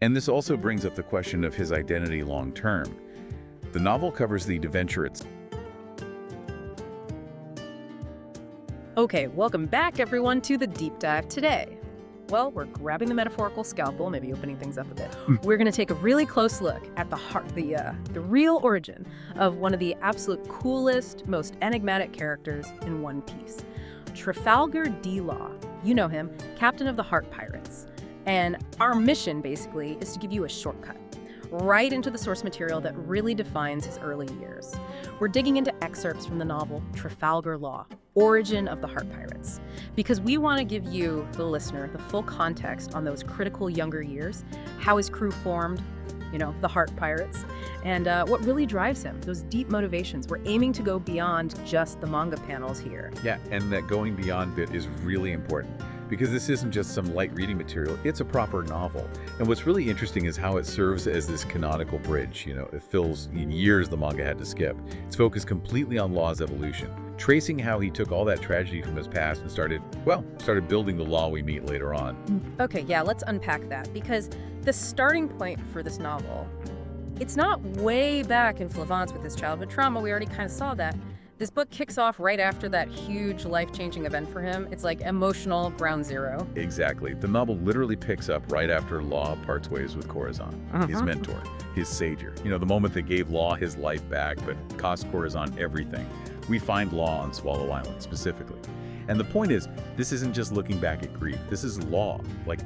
And this also brings up the question of his identity long term. The novel covers the adventure itself. Okay, welcome back everyone to the deep dive today. Well, we're grabbing the metaphorical scalpel, maybe opening things up a bit. We're going to take a really close look at the real origin of one of the absolute coolest, most enigmatic characters in One Piece. Trafalgar D. You know him, captain of the Heart Pirates. And our mission, basically, is to give you a shortcut right into the source material that really defines his early years. We're digging into excerpts from the novel Trafalgar Law, Origin of the Heart Pirates, because we want to give you, the listener, the full context on those critical younger years, how his crew formed, the Heart Pirates, and what really drives him, those deep motivations. We're aiming to go beyond just the manga panels here. Yeah, and that going beyond bit is really important, because this isn't just some light reading material, it's a proper novel. And what's really interesting is how it serves as this canonical bridge. It fills in years the manga had to skip. It's focused completely on Law's evolution, tracing how he took all that tragedy from his past and started building the Law we meet later on. Okay, yeah, let's unpack that, because the starting point for this novel, it's not way back in Flavance with his childhood trauma. We already kind of saw that. This book kicks off right after that huge life-changing event for him. It's like emotional ground zero. Exactly. The novel literally picks up right after Law parts ways with Corazon, his mentor, his savior. The moment that gave Law his life back but cost Corazon everything. We find Law on Swallow Island specifically. And the point is, this isn't just looking back at grief. This is Law,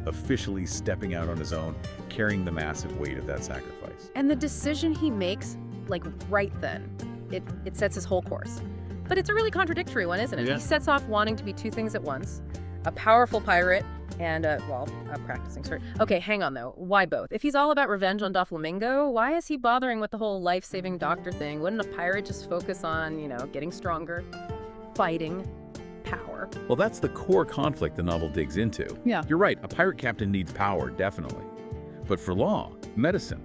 officially stepping out on his own, carrying the massive weight of that sacrifice. And the decision he makes, right then, it sets his whole course. But it's a really contradictory one, isn't it? Yeah. He sets off wanting to be two things at once. A powerful pirate and, a practicing sword. Okay, hang on though. Why both? If he's all about revenge on Doflamingo, why is he bothering with the whole life-saving doctor thing? Wouldn't a pirate just focus on, getting stronger, fighting, power? Well, that's the core conflict the novel digs into. Yeah. You're right, a pirate captain needs power, definitely. But for Law, medicine,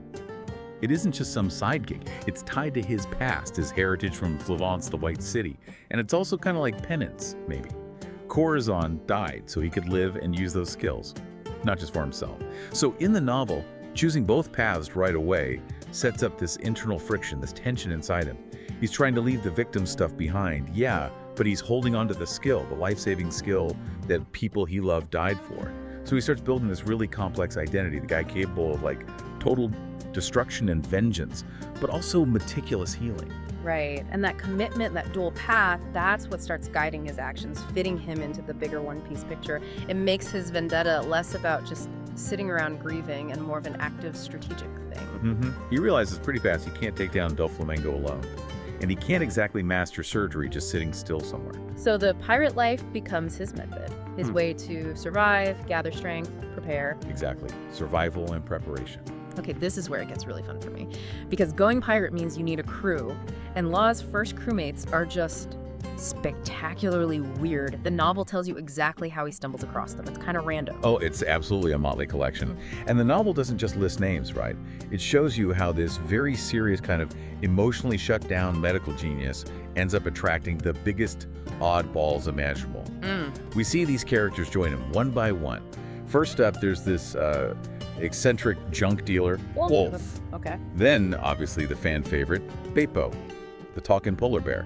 it isn't just some side gig. It's tied to his past, his heritage from Flavance, the White City. And it's also kind of like penance, maybe. Corazon died so he could live and use those skills, not just for himself. So in the novel, choosing both paths right away sets up this internal friction, this tension inside him. He's trying to leave the victim stuff behind, yeah, but he's holding on to the skill, the life-saving skill that people he loved died for. So he starts building this really complex identity, the guy capable of total destruction and vengeance, but also meticulous healing. Right, and that commitment, that dual path, that's what starts guiding his actions, fitting him into the bigger One Piece picture. It makes his vendetta less about just sitting around grieving and more of an active strategic thing. He realizes pretty fast he can't take down Doflamingo alone. And he can't exactly master surgery just sitting still somewhere. So the pirate life becomes his method, his way to survive, gather strength, prepare. Exactly. Survival and preparation. Okay, this is where it gets really fun for me, because going pirate means you need a crew, and Law's first crewmates are just spectacularly weird. The novel tells you exactly how he stumbles across them. It's kind of random. Oh, it's absolutely a motley collection. And the novel doesn't just list names, right? It shows you how this very serious kind of emotionally shut down medical genius ends up attracting the biggest oddballs imaginable. We see these characters join him one by one. First up, there's this eccentric junk dealer, Wolf. Okay. Then, obviously, the fan favorite, Bepo, the talking polar bear.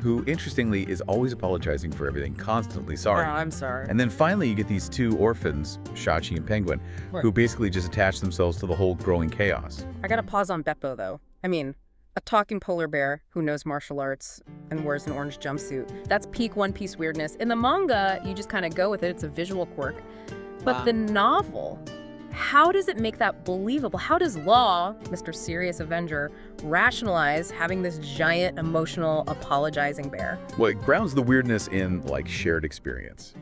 Who, interestingly, is always apologizing for everything, constantly sorry. Oh, I'm sorry. And then finally, you get these two orphans, Shachi and Penguin, who basically just attach themselves to the whole growing chaos. I gotta pause on Bepo, though. I mean, a talking polar bear who knows martial arts and wears an orange jumpsuit. That's peak One Piece weirdness. In the manga, you just kind of go with it. It's a visual quirk. But the novel, how does it make that believable? How does Law, Mr. Serious Avenger, rationalize having this giant, emotional, apologizing bear? Well, it grounds the weirdness in, shared experience.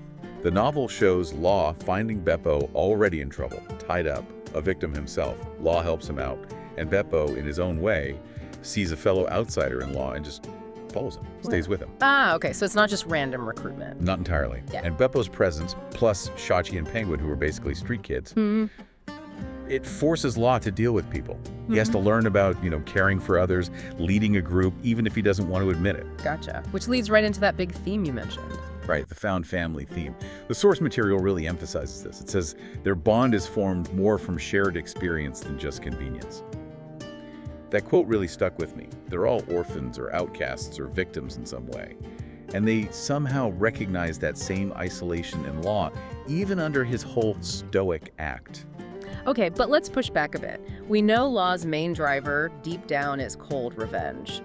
The novel shows Law finding Bepo already in trouble, tied up, a victim himself. Law helps him out, and Bepo, in his own way, sees a fellow outsider in Law and just follows him, stays with him. Okay, so it's not just random recruitment. Not entirely. Yeah. And Beppo's presence, plus Shachi and Penguin, who are basically street kids, it forces Law to deal with people. He has to learn about, caring for others, leading a group, even if he doesn't want to admit it. Gotcha. Which leads right into that big theme you mentioned. Right, the found family theme. The source material really emphasizes this. It says their bond is formed more from shared experience than just convenience. That quote really stuck with me. They're all orphans or outcasts or victims in some way. And they somehow recognize that same isolation in Law, even under his whole stoic act. Okay, but let's push back a bit. We know Law's main driver, deep down, is cold revenge.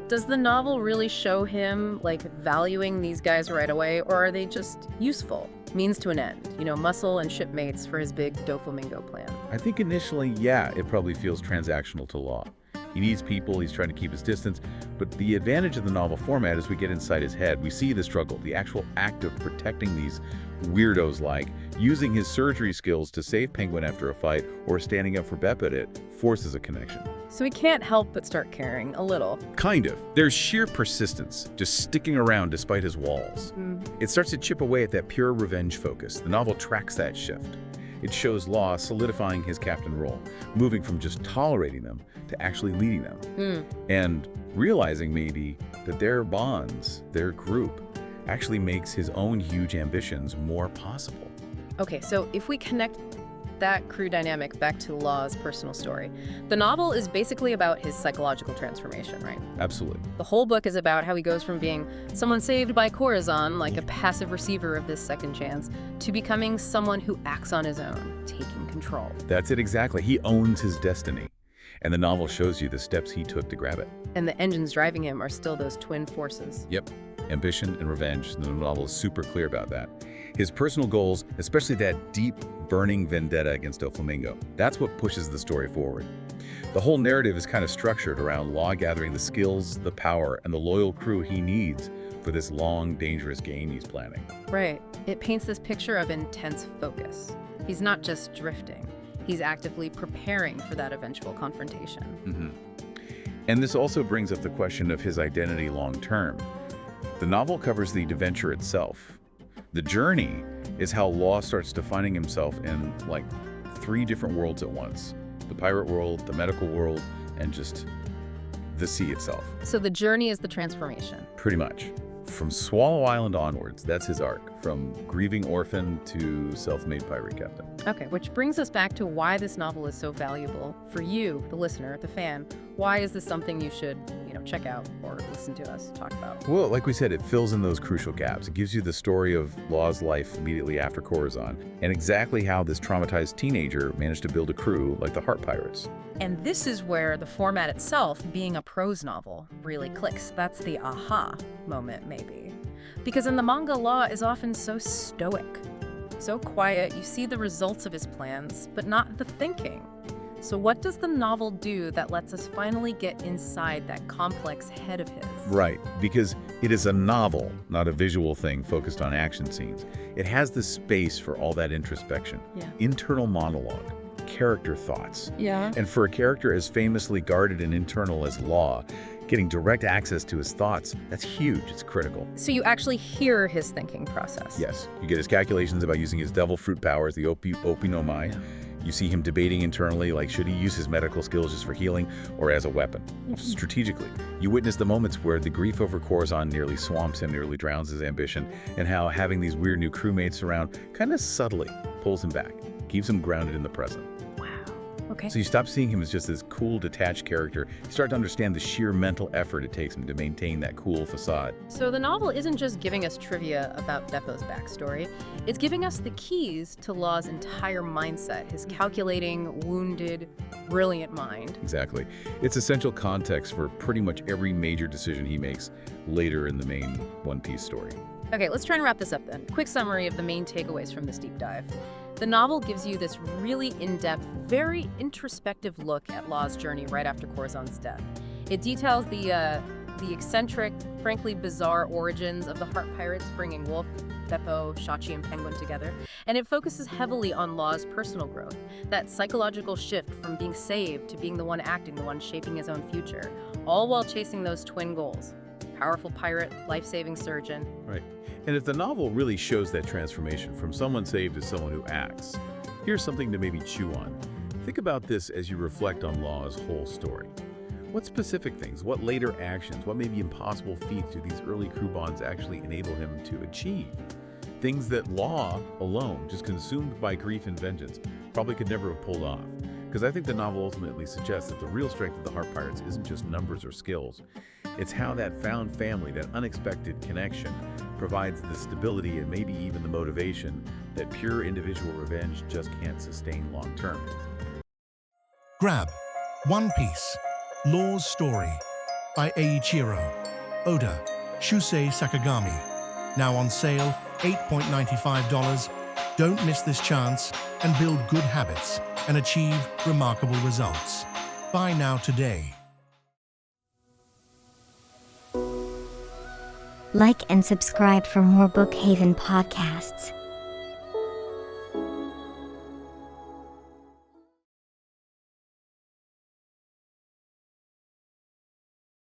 Does the novel really show him, like, valuing these guys right away, or are they just useful? Means to an end, muscle and shipmates for his big Doflamingo plan. I think initially, yeah, it probably feels transactional to Law. He needs people, he's trying to keep his distance, but the advantage of the novel format is we get inside his head. We see the struggle, the actual act of protecting these weirdos, like using his surgery skills to save Penguin after a fight or standing up for Bepo. It forces a connection. So we can't help but start caring a little. Kind of. There's sheer persistence, just sticking around despite his walls. It starts to chip away at that pure revenge focus. The novel tracks that shift. It shows Law solidifying his captain role, moving from just tolerating them to actually leading them. And realizing maybe that their bonds, their group, actually makes his own huge ambitions more possible. Okay, so if we connect that crew dynamic back to Law's personal story, the novel is basically about his psychological transformation, right? Absolutely. The whole book is about how he goes from being someone saved by Corazon, like a passive receiver of this second chance, to becoming someone who acts on his own, taking control. That's it exactly. He owns his destiny. And the novel shows you the steps he took to grab it. And the engines driving him are still those twin forces. Yep. Ambition and revenge. The novel is super clear about that. His personal goals, especially that deep, burning vendetta against Doflamingo, that's what pushes the story forward. The whole narrative is kind of structured around Law gathering the skills, the power, and the loyal crew he needs for this long, dangerous game he's planning. Right. It paints this picture of intense focus. He's not just drifting. He's actively preparing for that eventual confrontation. And this also brings up the question of his identity long term. The novel covers the adventure itself. The journey is how Law starts defining himself in, like, 3 different worlds at once. The pirate world, the medical world, and just the sea itself. So the journey is the transformation. Pretty much. From Swallow Island onwards, that's his arc. From grieving orphan to self-made pirate captain. Okay, which brings us back to why this novel is so valuable for you, the listener, the fan. Why is this something you should, check out or listen to us talk about? Well, like we said, it fills in those crucial gaps. It gives you the story of Law's life immediately after Corazon, and exactly how this traumatized teenager managed to build a crew like the Heart Pirates. And this is where the format itself, being a prose novel, really clicks. That's the aha moment, maybe. Because in the manga, Law is often so stoic, so quiet. You see the results of his plans, but not the thinking. So what does the novel do that lets us finally get inside that complex head of his? Right, because it is a novel, not a visual thing focused on action scenes. It has the space for all that introspection, internal monologue, character thoughts. And for a character as famously guarded and internal as Law, getting direct access to his thoughts, that's huge, it's critical. So you actually hear his thinking process. Yes, you get his calculations about using his devil fruit powers, the opinomai. You see him debating internally, like, should he use his medical skills just for healing or as a weapon? Strategically. You witness the moments where the grief over Corazon nearly swamps him, nearly drowns his ambition, and how having these weird new crewmates around kind of subtly pulls him back, keeps him grounded in the present. Okay. So you stop seeing him as just this cool, detached character. You start to understand the sheer mental effort it takes him to maintain that cool facade. So the novel isn't just giving us trivia about Bepo's backstory. It's giving us the keys to Law's entire mindset, his calculating, wounded, brilliant mind. Exactly. It's essential context for pretty much every major decision he makes later in the main One Piece story. Okay, let's try and wrap this up then. Quick summary of the main takeaways from this deep dive. The novel gives you this really in-depth, very introspective look at Law's journey right after Corazon's death. It details the eccentric, frankly bizarre origins of the Heart Pirates, bringing Wolf, Bepo, Shachi, and Penguin together. And it focuses heavily on Law's personal growth, that psychological shift from being saved to being the one acting, the one shaping his own future, all while chasing those twin goals. Powerful pirate, life-saving surgeon. Right. And if the novel really shows that transformation from someone saved to someone who acts, here's something to maybe chew on. Think about this as you reflect on Law's whole story. What specific things, what later actions, what maybe impossible feats do these early crew bonds actually enable him to achieve? Things that Law alone, just consumed by grief and vengeance, probably could never have pulled off. Because I think the novel ultimately suggests that the real strength of the Heart Pirates isn't just numbers or skills. It's how that found family, that unexpected connection, provides the stability and maybe even the motivation that pure individual revenge just can't sustain long term. Grab One Piece, Law's Story by Eiichiro Oda, Shusei Sakagami. Now on sale, $8.95. Don't miss this chance and build good habits and achieve remarkable results. Buy now today. Like and subscribe for more Bookhaven podcasts.